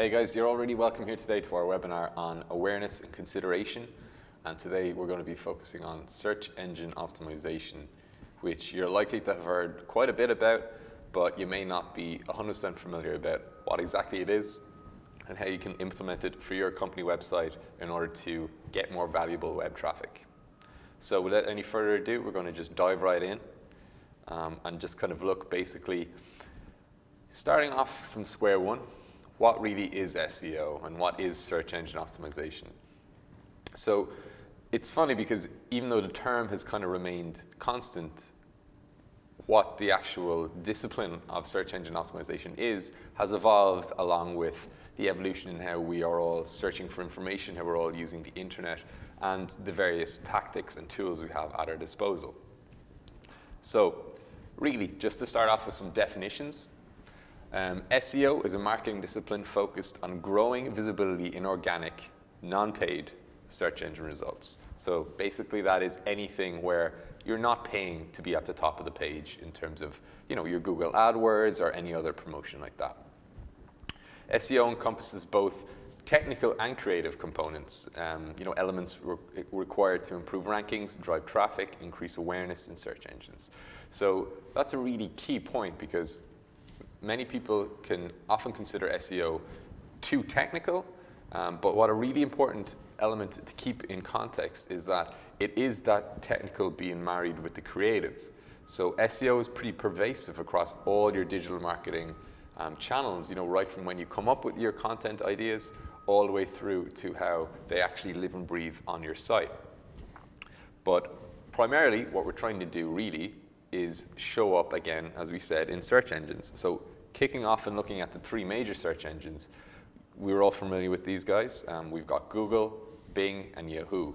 Hey guys, you're all really welcome here today to our webinar on awareness and consideration. And today we're going to be focusing on search engine optimization, which you're likely to have heard quite a bit about, but you may not be 100% familiar about what exactly it is and how you can implement it for your company website in order to get more valuable web traffic. So without any further ado, we're going to just dive right in and just kind of look basically, starting off from square one, what really is SEO and what is search engine optimization? So it's funny because even though the term has kind of remained constant, what the actual discipline of search engine optimization is has evolved along with the evolution in how we are all searching for information, how we're all using the internet, and the various tactics and tools we have at our disposal. So really, just to start off with some definitions, SEO is a marketing discipline focused on growing visibility in organic, non-paid search engine results. So basically that is anything where you're not paying to be at the top of the page in terms of your Google AdWords or any other promotion like that. SEO encompasses both technical and creative components, elements required to improve rankings, drive traffic, increase awareness in search engines. So that's a really key point because many people can often consider SEO too technical, but what a really important element to keep in context is that it is that technical being married with the creative. So SEO is pretty pervasive across all your digital marketing channels, right from when you come up with your content ideas all the way through to how they actually live and breathe on your site. But primarily what we're trying to do really is show up again, as we said, in search engines. So kicking off and looking at the three major search engines, we were all familiar with these guys. We've got Google, Bing, and Yahoo.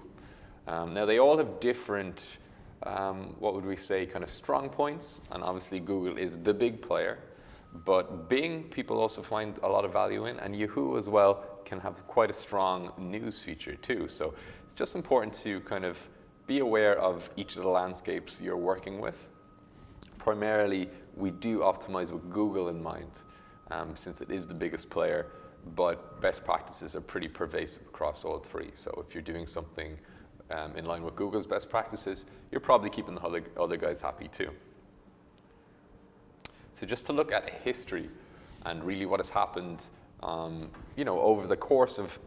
Now they all have different, what would we say, kind of strong points, and obviously Google is the big player, but Bing people also find a lot of value in, and Yahoo as well can have quite a strong news feature too. So it's just important to kind of be aware of each of the landscapes you're working with. Primarily, we do optimize with Google in mind, since it is the biggest player, but best practices are pretty pervasive across all three. So if you're doing something in line with Google's best practices, you're probably keeping the other guys happy too. So just to look at history and really what has happened over the course of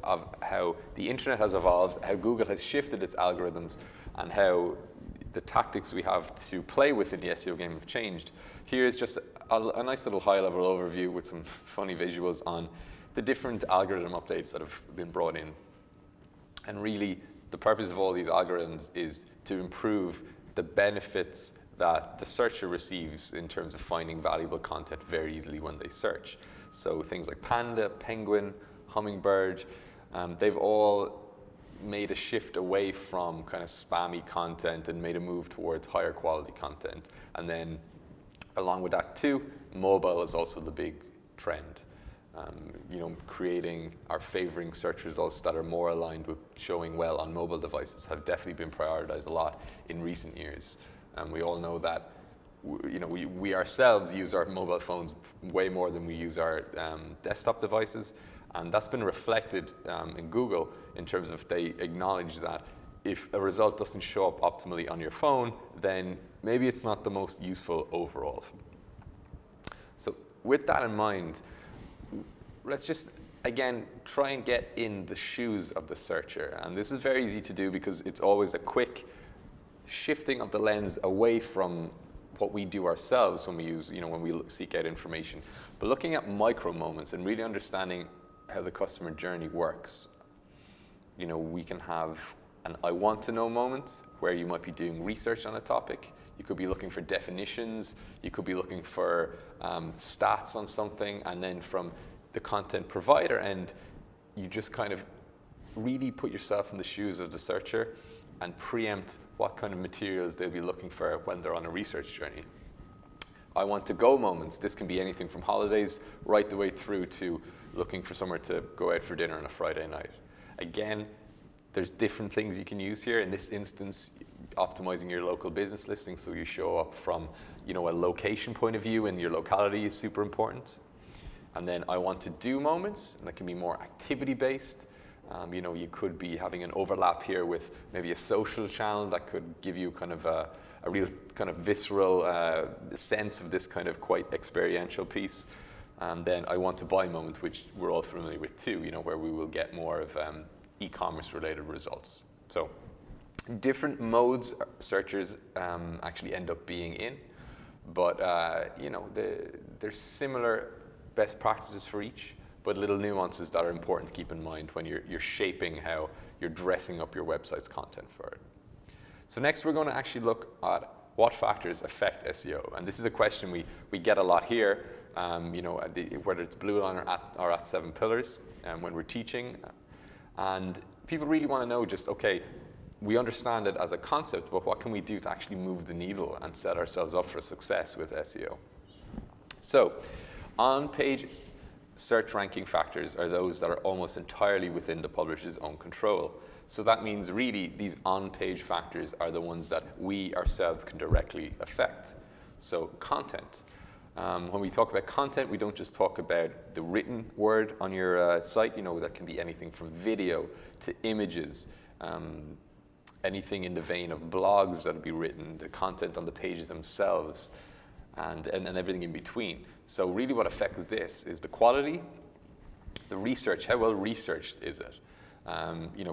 how the internet has evolved, how Google has shifted its algorithms, and how the tactics we have to play with in the SEO game have changed. Here's just a nice little high-level overview with some funny visuals on the different algorithm updates that have been brought in. And really, the purpose of all these algorithms is to improve the benefits that the searcher receives in terms of finding valuable content very easily when they search. So things like Panda, Penguin, Hummingbird, they've all made a shift away from kind of spammy content and made a move towards higher quality content. And then along with that too, mobile is also the big trend. Creating or favoring search results that are more aligned with showing well on mobile devices have definitely been prioritized a lot in recent years. We all know that we ourselves use our mobile phones way more than we use our desktop devices. And that's been reflected in Google in terms of they acknowledge that if a result doesn't show up optimally on your phone, then maybe it's not the most useful overall. So with that in mind, let's just, again, try and get in the shoes of the searcher. And this is very easy to do because it's always a quick shifting of the lens away from what we do ourselves when we use, when we seek out information. But looking at micro moments and really understanding how the customer journey works. We can have an I want to know moment where you might be doing research on a topic. You could be looking for definitions. You could be looking for stats on something. And then from the content provider end, you just kind of really put yourself in the shoes of the searcher and preempt what kind of materials they'll be looking for when they're on a research journey. I want to go moments. This can be anything from holidays right the way through to looking for somewhere to go out for dinner on a Friday night. Again, there's different things you can use here. In this instance, optimizing your local business listing so you show up from a location point of view and your locality is super important. And then I want to do moments, and that can be more activity based. You could be having an overlap here with maybe a social channel that could give you kind of a real kind of visceral sense of this kind of quite experiential piece. And then I want to buy moment, which we're all familiar with too, where we will get more of e-commerce related results. So different modes searchers actually end up being in, but there's similar best practices for each, but little nuances that are important to keep in mind when you're shaping how you're dressing up your website's content for it. So next we're going to actually look at what factors affect SEO. And this is a question we get a lot here, whether it's Blue Line or at 7 Pillars when we're teaching. And people really want to know just, okay, we understand it as a concept, but what can we do to actually move the needle and set ourselves up for success with SEO? So on-page search ranking factors are those that are almost entirely within the publisher's own control. So that means really these on-page factors are the ones that we ourselves can directly affect. So content. When we talk about content, we don't just talk about the written word on your site. That can be anything from video to images, anything in the vein of blogs that will be written, the content on the pages themselves, and everything in between. So really what affects this is the quality, the research, how well researched is it?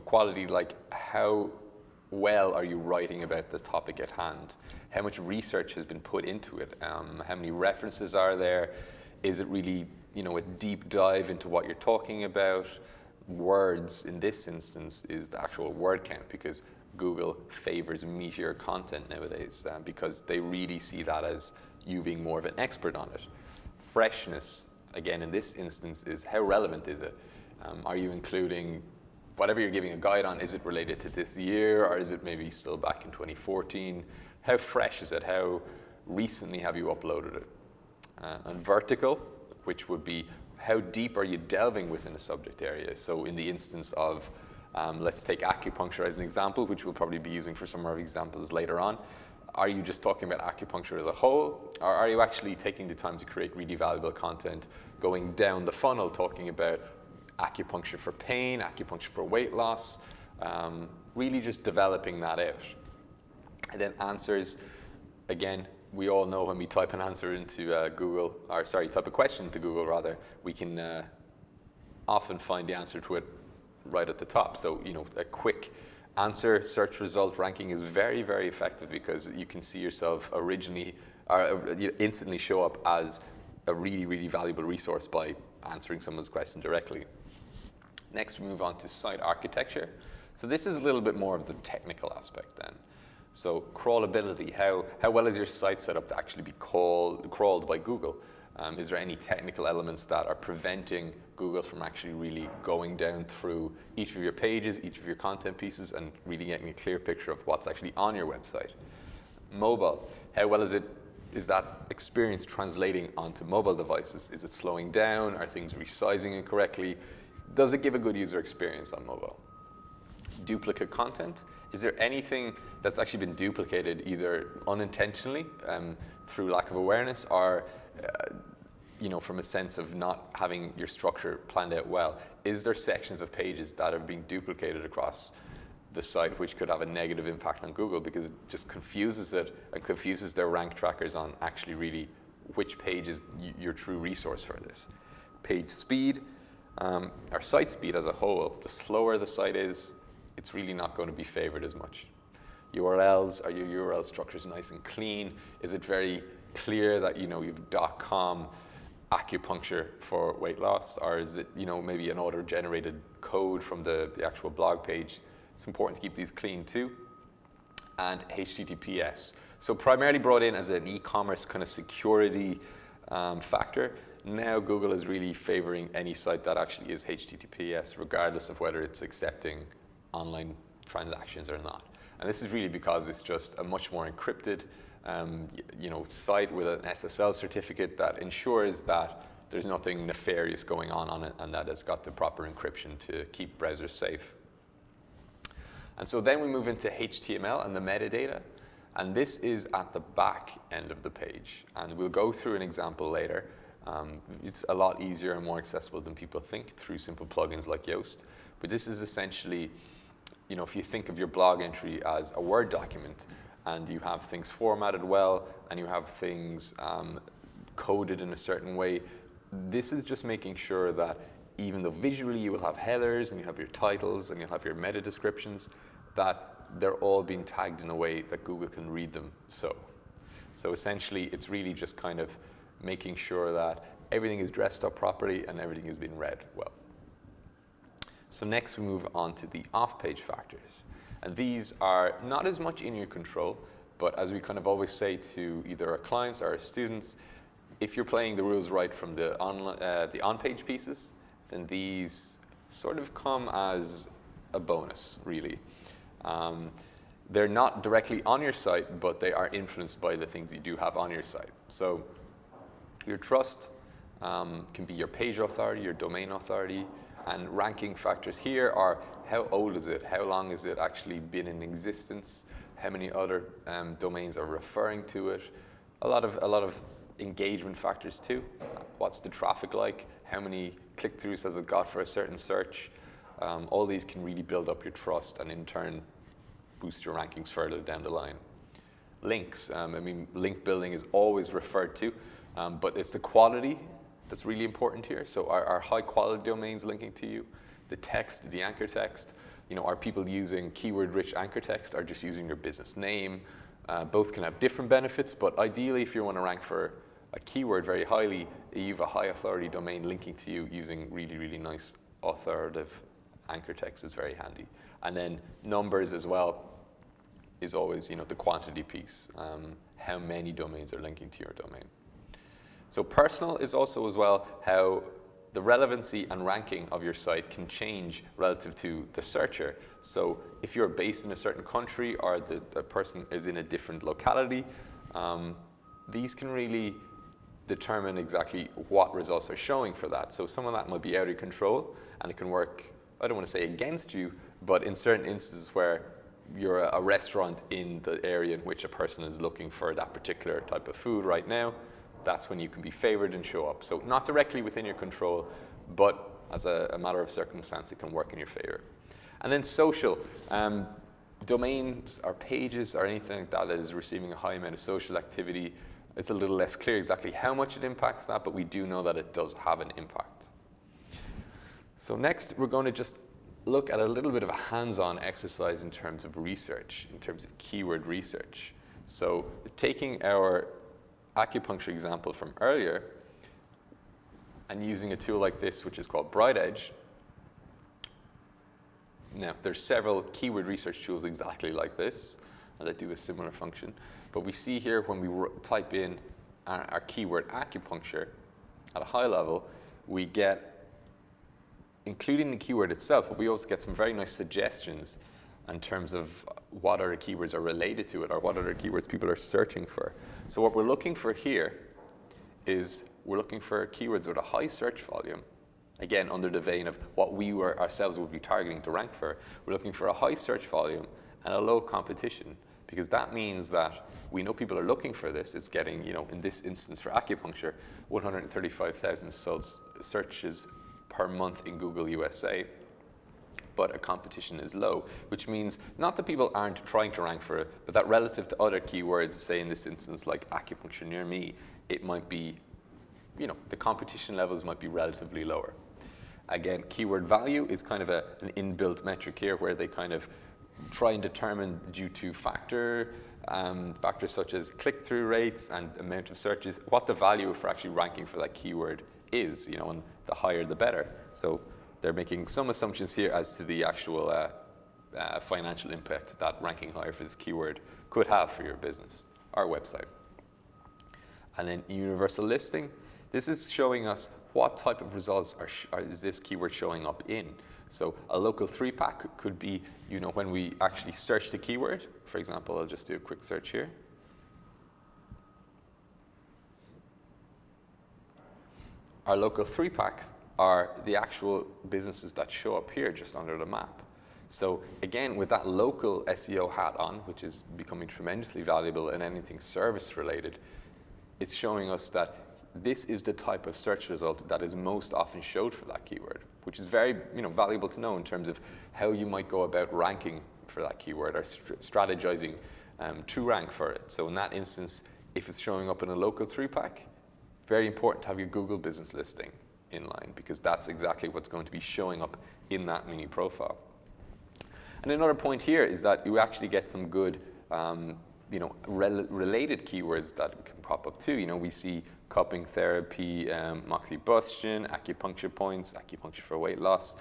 Quality, like how well are you writing about the topic at hand? How much research has been put into it? How many references are there? Is it really, a deep dive into what you're talking about? Words, in this instance, is the actual word count, because Google favors meatier content nowadays because they really see that as you being more of an expert on it. Freshness, again, in this instance, is how relevant is it? Are you including whatever you're giving a guide on? Is it related to this year, or is it maybe still back in 2014? How fresh is it? How recently have you uploaded it? And vertical, which would be how deep are you delving within a subject area? So in the instance of, let's take acupuncture as an example, which we'll probably be using for some of our examples later on. Are you just talking about acupuncture as a whole, or are you actually taking the time to create really valuable content, going down the funnel, talking about acupuncture for pain, acupuncture for weight loss, really just developing that out. And then answers, again, we all know when we type an answer into type a question into Google rather, we can often find the answer to it right at the top. So, a quick answer search result ranking is very, very effective because you can see yourself instantly show up as a really, really valuable resource by answering someone's question directly. Next, we move on to site architecture. So this is a little bit more of the technical aspect then. So crawlability, how well is your site set up to actually be crawled by Google? Is there any technical elements that are preventing Google from actually really going down through each of your pages, each of your content pieces, and really getting a clear picture of what's actually on your website? Mobile, how well is that experience translating onto mobile devices? Is it slowing down? Are things resizing incorrectly? Does it give a good user experience on mobile? Duplicate content. Is there anything that's actually been duplicated either unintentionally through lack of awareness or from a sense of not having your structure planned out well? Is there sections of pages that are being duplicated across the site which could have a negative impact on Google because it just confuses it and confuses their rank trackers on actually really which page is your true resource for this? Page speed, or site speed as a whole. The slower the site is, it's really not going to be favored as much. URLs, are your URL structures nice and clean? Is it very clear that you've .com acupuncture for weight loss, or is it maybe an auto-generated code from the actual blog page? It's important to keep these clean too. And HTTPS. So primarily brought in as an e-commerce kind of security factor. Now Google is really favoring any site that actually is HTTPS, regardless of whether it's accepting online transactions or not. And this is really because it's just a much more encrypted site with an SSL certificate that ensures that there's nothing nefarious going on it, and that it's got the proper encryption to keep browsers safe. And so then we move into HTML and the metadata, and this is at the back end of the page. And we'll go through an example later It's a lot easier and more accessible than people think through simple plugins like Yoast. But this is essentially, if you think of your blog entry as a Word document, and you have things formatted well, and you have things coded in a certain way, this is just making sure that even though visually you will have headers, and you have your titles, and you'll have your meta descriptions, that they're all being tagged in a way that Google can read them. So essentially, it's really just kind of making sure that everything is dressed up properly and everything is being read well. So next we move on to the off-page factors. And these are not as much in your control, but as we kind of always say to either our clients or our students, if you're playing the rules right from the on-page pieces, then these sort of come as a bonus, really. They're not directly on your site, but they are influenced by the things you do have on your site. So your trust can be your page authority, your domain authority, and ranking factors here are how old is it, how long has it actually been in existence, how many other domains are referring to it, a lot of engagement factors too. What's the traffic like, how many click-throughs has it got for a certain search. All these can really build up your trust and in turn boost your rankings further down the line. Links, link building is always referred to, but it's the quality that's really important here. So are high quality domains linking to you? The text, the anchor text, are people using keyword rich anchor text or just using your business name? Both can have different benefits, but ideally if you want to rank for a keyword very highly, you have a high authority domain linking to you using really, really nice authoritative anchor text is very handy. And then numbers as well is always, the quantity piece, how many domains are linking to your domain. So personal is also as well how the relevancy and ranking of your site can change relative to the searcher. So if you're based in a certain country or the person is in a different locality, these can really determine exactly what results are showing for that. So some of that might be out of control and it can work, I don't want to say against you, but in certain instances where you're a restaurant in the area in which a person is looking for that particular type of food right now, that's when you can be favored and show up. So not directly within your control, but as a matter of circumstance, it can work in your favor. And then social, domains or pages or anything like that is receiving a high amount of social activity. It's a little less clear exactly how much it impacts that, but we do know that it does have an impact. So next, we're going to just look at a little bit of a hands-on exercise in terms of research, in terms of keyword research. So taking our acupuncture example from earlier and using a tool like this, which is called Bright Edge. Now, there's several keyword research tools exactly like this that do a similar function. But we see here when we type in our keyword acupuncture at a high level, we get, including the keyword itself, but we also get some very nice suggestions in terms of what other keywords are related to it or what other keywords people are searching for. So what we're looking for here is we're looking for keywords with a high search volume. Again, under the vein of what we ourselves would be targeting to rank for. We're looking for a high search volume and a low competition, because that means that we know people are looking for this. It's getting, in this instance for acupuncture, 135,000 searches per month in Google USA, but a competition is low, which means not that people aren't trying to rank for it, but that relative to other keywords, say in this instance like acupuncture near me, it might be, the competition levels might be relatively lower. Again, keyword value is kind of an inbuilt metric here where they kind of try and determine due to factors such as click-through rates and amount of searches, what the value for actually ranking for that keyword is, and the higher the better. So they're making some assumptions here as to the actual financial impact that ranking higher for this keyword could have for your business or website. And then universal listing, this is showing us what type of results is this keyword showing up in. So a local 3-pack could be, when we actually search the keyword. For example, I'll just do a quick search here. Our local 3-packs are the actual businesses that show up here just under the map. So again, with that local SEO hat on, which is becoming tremendously valuable in anything service related, it's showing us that this is the type of search result that is most often showed for that keyword, which is very valuable to know in terms of how you might go about ranking for that keyword or strategizing to rank for it. So in that instance, if it's showing up in a local 3-pack, very important to have your Google business listing in line, because that's exactly what's going to be showing up in that mini profile. And another point here is that you actually get some good related keywords that can pop up too. We see cupping therapy, moxibustion, acupuncture points, acupuncture for weight loss.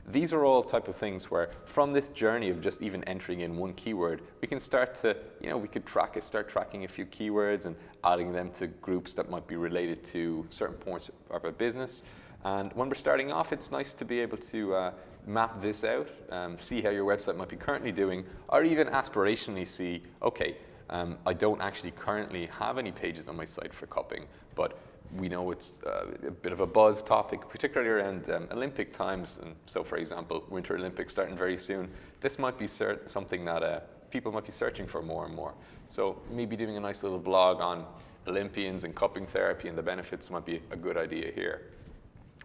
These are all type of things where from this journey of just even entering in one keyword, we can start to, we could start tracking a few keywords and adding them to groups that might be related to certain points of our business. And when we're starting off, it's nice to be able to map this out, see how your website might be currently doing, or even aspirationally see, okay, I don't actually currently have any pages on my site for cupping, but we know it's a bit of a buzz topic, particularly around Olympic times. And so, for example, Winter Olympics starting very soon. This might be something that people might be searching for more and more. So maybe doing a nice little blog on Olympians and cupping therapy and the benefits might be a good idea here,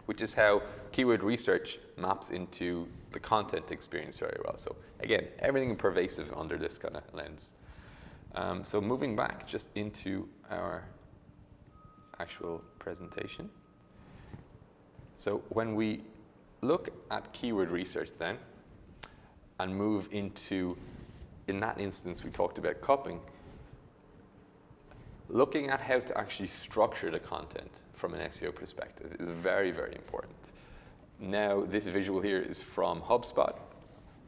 which is how keyword research maps into the content experience very well. So again, everything pervasive under this kind of lens. So moving back just into our actual presentation. So when we look at keyword research then and move into, in that instance we talked about cupping, looking at how to actually structure the content from an SEO perspective is very, very important. Now, this visual here is from HubSpot.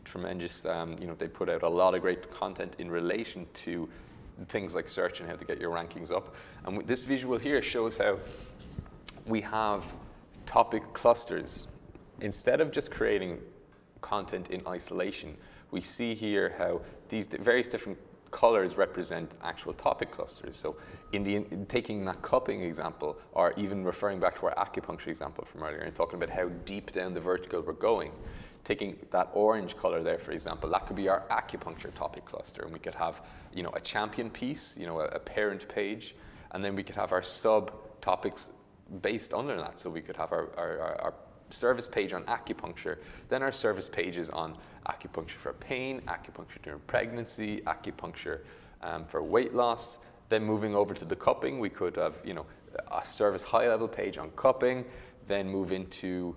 Tremendous, they put out a lot of great content in relation to things like search and how to get your rankings up. And this visual here shows how we have topic clusters. Instead of just creating content in isolation, we see here how these various different colors represent actual topic clusters. So in taking that cupping example, or even referring back to our acupuncture example from earlier and talking about how deep down the vertical we're going, taking that orange color there, for example, that could be our acupuncture topic cluster, and we could have a champion piece, a parent page, and then we could have our sub topics based under that. So we could have our service page on acupuncture, then our service pages on acupuncture for pain, acupuncture during pregnancy, acupuncture for weight loss. Then moving over to the cupping, we could have a service high level page on cupping, then move into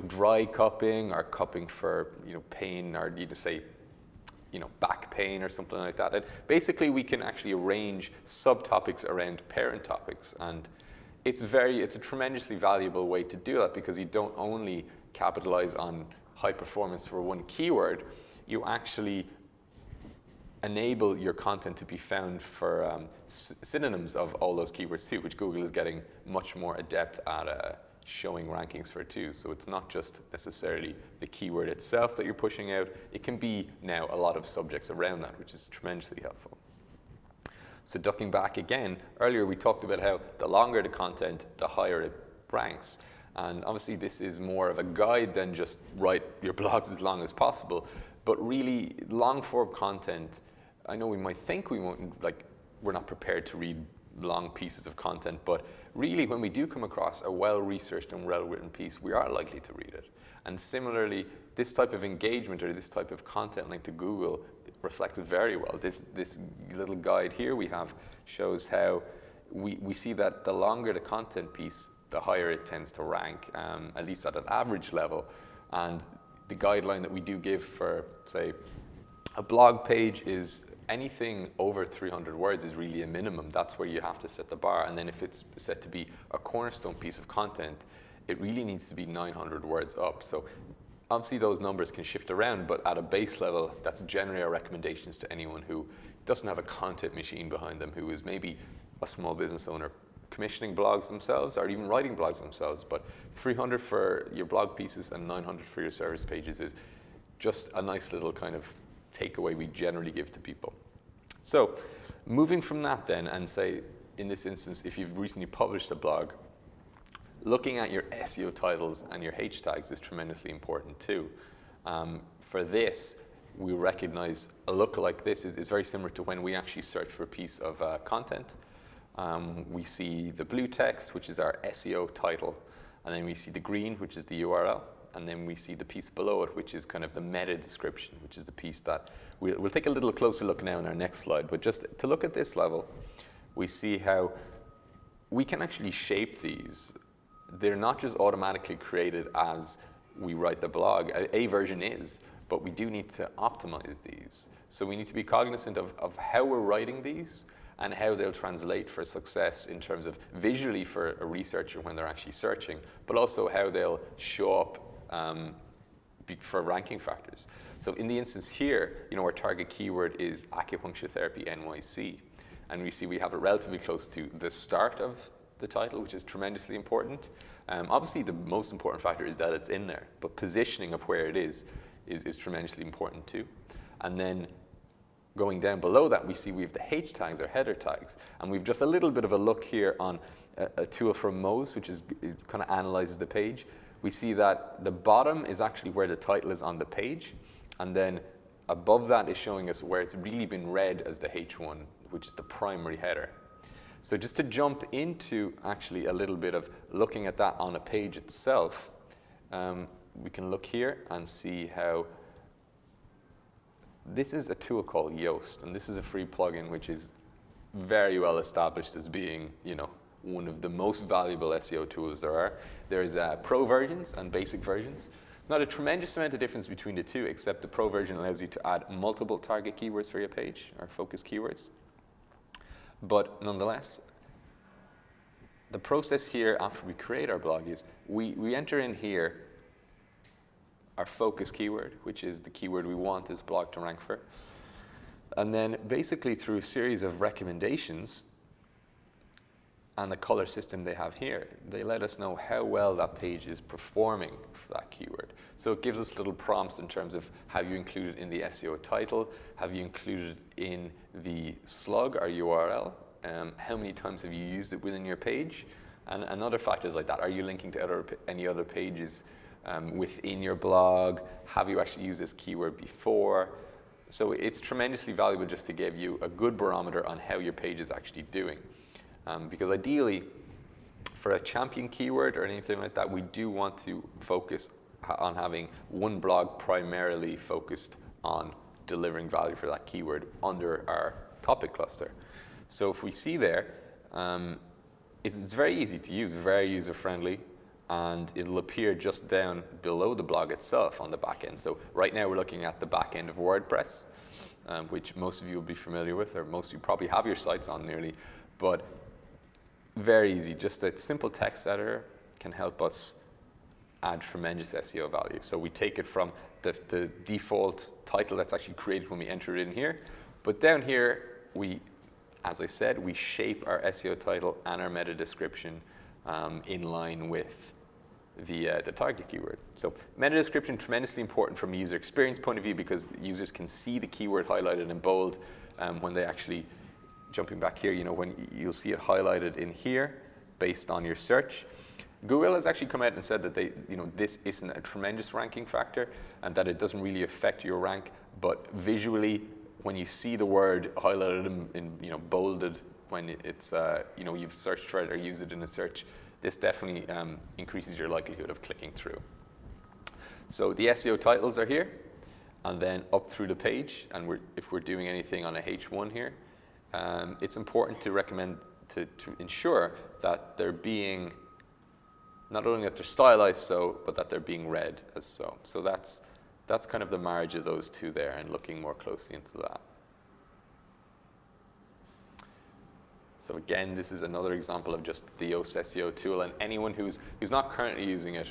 dry cupping or cupping for pain, or say back pain or something like that. And basically we can actually arrange subtopics around parent topics, and it's a tremendously valuable way to do that, because you don't only capitalize on high performance for one keyword, you actually enable your content to be found for synonyms of all those keywords too, which Google is getting much more adept at showing rankings for too. So it's not just necessarily the keyword itself that you're pushing out, it can be now a lot of subjects around that, which is tremendously helpful. So ducking back again, earlier we talked about how the longer the content, the higher it ranks. And obviously this is more of a guide than just write your blogs as long as possible, but really long form content, I know we might think we're not prepared to read long pieces of content, but really when we do come across a well-researched and well-written piece, we are likely to read it. And similarly, this type of engagement or this type of content linked to Google reflects very well. This little guide here we have shows how we see that the longer the content piece, the higher it tends to rank, at least at an average level. And the guideline that we do give for, say, a blog page is anything over 300 words is really a minimum. That's where you have to set the bar. And then if it's set to be a cornerstone piece of content, it really needs to be 900 words up. So obviously those numbers can shift around, but at a base level, that's generally our recommendations to anyone who doesn't have a content machine behind them, who is maybe a small business owner commissioning blogs themselves or even writing blogs themselves. But 300 for your blog pieces and 900 for your service pages is just a nice little kind of takeaway we generally give to people. So moving from that then, and say in this instance, if you've recently published a blog, looking at your SEO titles and your H tags is tremendously important too. For this, we recognize a look like this is very similar to when we actually search for a piece of content. We see the blue text, which is our SEO title, and then we see the green, which is the URL, and then we see the piece below it, which is kind of the meta description, which is the piece that we'll take a little closer look now in our next slide. But just to look at this level, we see how we can actually shape these. They're not just automatically created as we write the blog. A version is, but we do need to optimize these. So we need to be cognizant of how we're writing these and how they'll translate for success in terms of visually for a researcher when they're actually searching, but also how they'll show up for ranking factors. So in the instance here, our target keyword is acupuncture therapy NYC. And we see we have it relatively close to the start of the title, which is tremendously important. Obviously, the most important factor is that it's in there, but positioning of where it is tremendously important too. And then going down below that, we see we have the H tags or header tags. And we've just a little bit of a look here on a tool from Moz, which is it kind of analyzes the page. We see that the bottom is actually where the title is on the page. And then above that is showing us where it's really been read as the H1, which is the primary header. So just to jump into actually a little bit of looking at that on a page itself, we can look here and see how this is a tool called Yoast, and this is a free plugin which is very well established as being, one of the most valuable SEO tools there are. There's pro versions and basic versions. Not a tremendous amount of difference between the two, except the pro version allows you to add multiple target keywords for your page, or focus keywords. But nonetheless, the process here after we create our blog is we enter in here our focus keyword, which is the keyword we want this blog to rank for. And then basically through a series of recommendations and the color system they have here, they let us know how well that page is performing for that keyword. So it gives us little prompts in terms of have you included in the SEO title, have you included in the slug or URL, how many times have you used it within your page, and other factors like that. Are you linking to any other pages within your blog? Have you actually used this keyword before? So it's tremendously valuable just to give you a good barometer on how your page is actually doing. Because ideally, for a champion keyword or anything like that, we do want to focus on having one blog primarily focused on delivering value for that keyword under our topic cluster. So if we see there, it's very easy to use, very user-friendly, and it'll appear just down below the blog itself on the back end. So right now we're looking at the back end of WordPress, which most of you will be familiar with, or most of you probably have your sites on nearly, but very easy. Just a simple text editor can help us add tremendous SEO value. So we take it from the default title that's actually created when we enter it in here, but down here, as I said, we shape our SEO title and our meta description in line with the target keyword. So meta description, tremendously important from a user experience point of view because users can see the keyword highlighted in bold when they actually, jumping back here, when you'll see it highlighted in here based on your search. Google has actually come out and said that this isn't a tremendous ranking factor and that it doesn't really affect your rank, but visually, when you see the word highlighted in bolded when it's you've searched for it or used it in a search, this definitely increases your likelihood of clicking through. So the SEO titles are here, and then up through the page, and if we're doing anything on a H1 here, it's important to recommend to ensure that they're being, not only that they're stylized so, but that they're being read as so. So that's kind of the marriage of those two there, and looking more closely into that. So again, this is another example of just the Yoast SEO tool, and anyone who's not currently using it,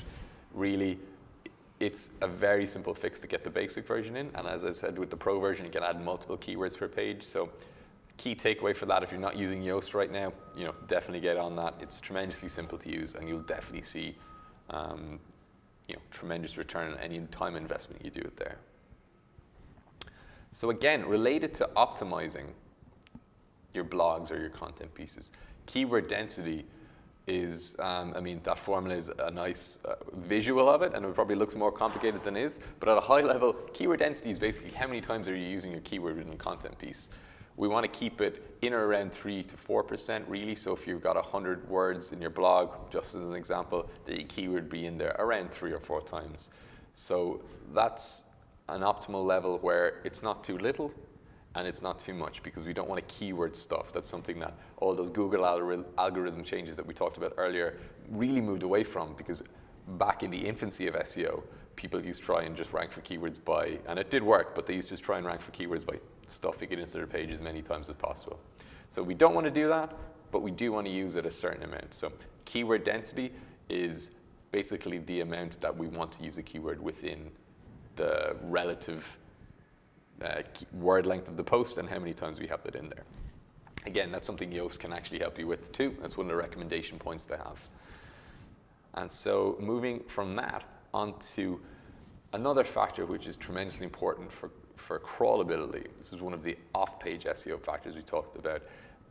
really, it's a very simple fix to get the basic version in. And as I said, with the pro version, you can add multiple keywords per page. So key takeaway for that, if you're not using Yoast right now, definitely get on that. It's tremendously simple to use, and you'll definitely see tremendous return on any time investment you do it there. So again, related to optimizing your blogs or your content pieces, keyword density is, that formula is a nice visual of it, and it probably looks more complicated than it is, but at a high level, keyword density is basically how many times are you using your keyword within a content piece. We want to keep it in or around 3 to 4% really. So if you've got 100 words in your blog, just as an example, the keyword be in there around 3 or 4 times. So that's an optimal level where it's not too little and it's not too much, because we don't want to keyword stuff. That's something that all those Google algorithm changes that we talked about earlier really moved away from, because back in the infancy of SEO, people used to try and just rank for keywords by, and it did work, but they used to just try and rank for keywords by stuffing it into their page as many times as possible. So we don't want to do that, but we do want to use it a certain amount. So keyword density is basically the amount that we want to use a keyword within the relative word length of the post and how many times we have that in there. Again, that's something Yoast can actually help you with too. That's one of the recommendation points they have. And so moving from that onto another factor which is tremendously important for crawlability. This is one of the off-page SEO factors we talked about,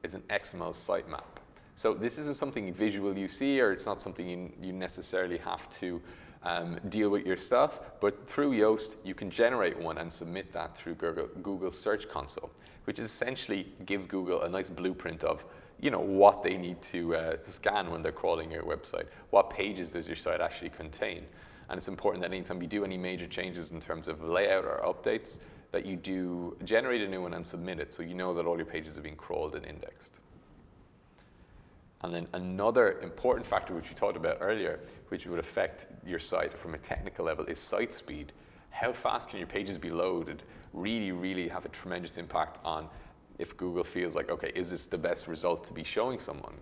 is an XML sitemap. So this isn't something visual you see, or it's not something you necessarily have to deal with yourself, but through Yoast you can generate one and submit that through Google Search Console, which essentially gives Google a nice blueprint of what they need to scan when they're crawling your website. What pages does your site actually contain? And it's important that anytime you do any major changes in terms of layout or updates, that you do generate a new one and submit it, so you know that all your pages are being crawled and indexed. And then another important factor which we talked about earlier, which would affect your site from a technical level, is site speed. How fast can your pages be loaded really, really have a tremendous impact on if Google feels like, okay, is this the best result to be showing someone?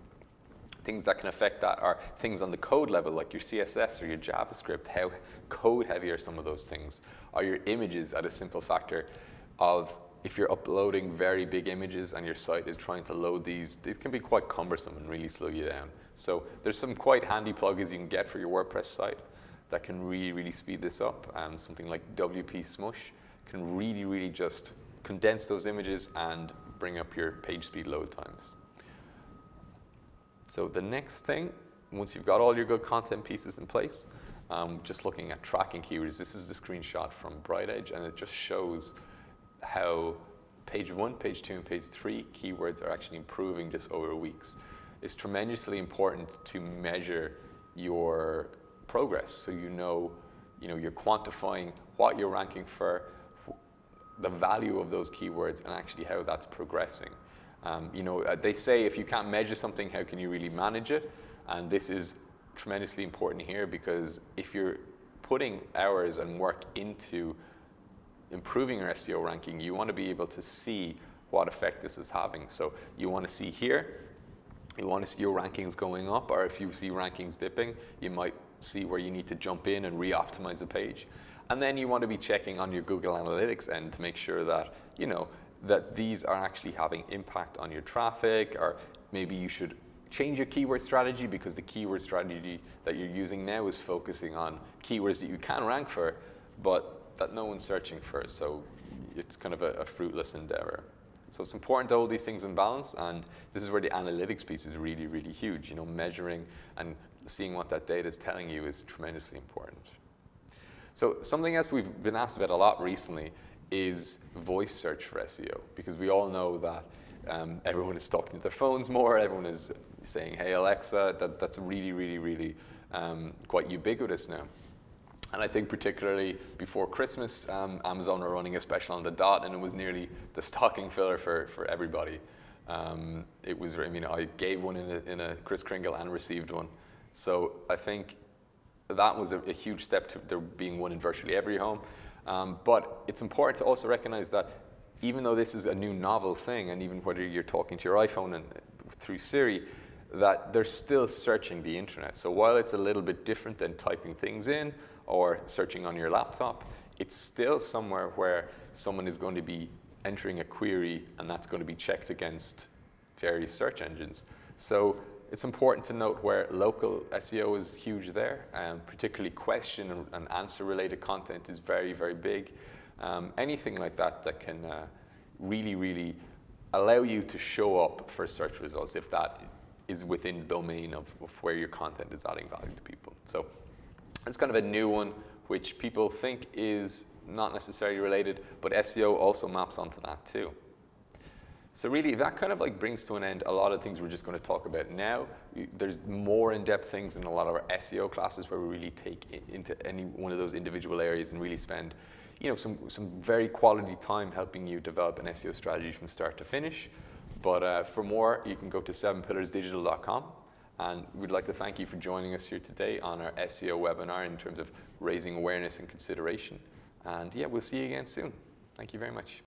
Things that can affect that are things on the code level, like your CSS or your JavaScript. How code heavy are some of those things? Are your images at a simple factor of, if you're uploading very big images and your site is trying to load these, it can be quite cumbersome and really slow you down. So there's some quite handy plugins you can get for your WordPress site that can really, really speed this up. Something like WP Smush can really, really just condense those images and bring up your page speed load times. So the next thing, once you've got all your good content pieces in place, just looking at tracking keywords, this is the screenshot from BrightEdge, and it just shows how page 1, page 2, and page 3 keywords are actually improving just over weeks. It's tremendously important to measure your progress, so you're quantifying what you're ranking for, the value of those keywords, and actually how that's progressing. They say if you can't measure something, how can you really manage it? And this is tremendously important here, because if you're putting hours and work into improving your SEO ranking, you want to be able to see what effect this is having. So you want to see here, you want to see your rankings going up, or if you see rankings dipping, you might see where you need to jump in and re-optimize the page. And then you want to be checking on your Google Analytics end to make sure that, that these are actually having impact on your traffic, or maybe you should change your keyword strategy, because the keyword strategy that you're using now is focusing on keywords that you can rank for, but that no one's searching for, so it's kind of a fruitless endeavor. So it's important to hold these things in balance, and this is where the analytics piece is really, really huge. Measuring and seeing what that data is telling you is tremendously important. So something else we've been asked about a lot recently is voice search for SEO, because we all know that everyone is talking to their phones more, everyone is saying, hey Alexa, that's really, really, really quite ubiquitous now. And I think particularly before Christmas, Amazon were running a special on the dot, and it was nearly the stocking filler for everybody. It was, I gave one in a Kris Kringle and received one. So I think that was a huge step to there being one in virtually every home. But it's important to also recognize that even though this is a new novel thing, and even whether you're talking to your iPhone and through Siri, that they're still searching the internet. So while it's a little bit different than typing things in or searching on your laptop, it's still somewhere where someone is going to be entering a query, and that's going to be checked against various search engines. So it's important to note where local SEO is huge there, and particularly question and answer related content is very, very big. Anything like that that can really, really allow you to show up for search results, if that is within the domain of where your content is adding value to people. So it's kind of a new one, which people think is not necessarily related, but SEO also maps onto that too. So really, that kind of like brings to an end a lot of things we're just going to talk about now. There's more in-depth things in a lot of our SEO classes where we really take into any one of those individual areas and really spend, some very quality time helping you develop an SEO strategy from start to finish. But for more, you can go to 7pillarsdigital.com. And we'd like to thank you for joining us here today on our SEO webinar in terms of raising awareness and consideration. And yeah, we'll see you again soon. Thank you very much.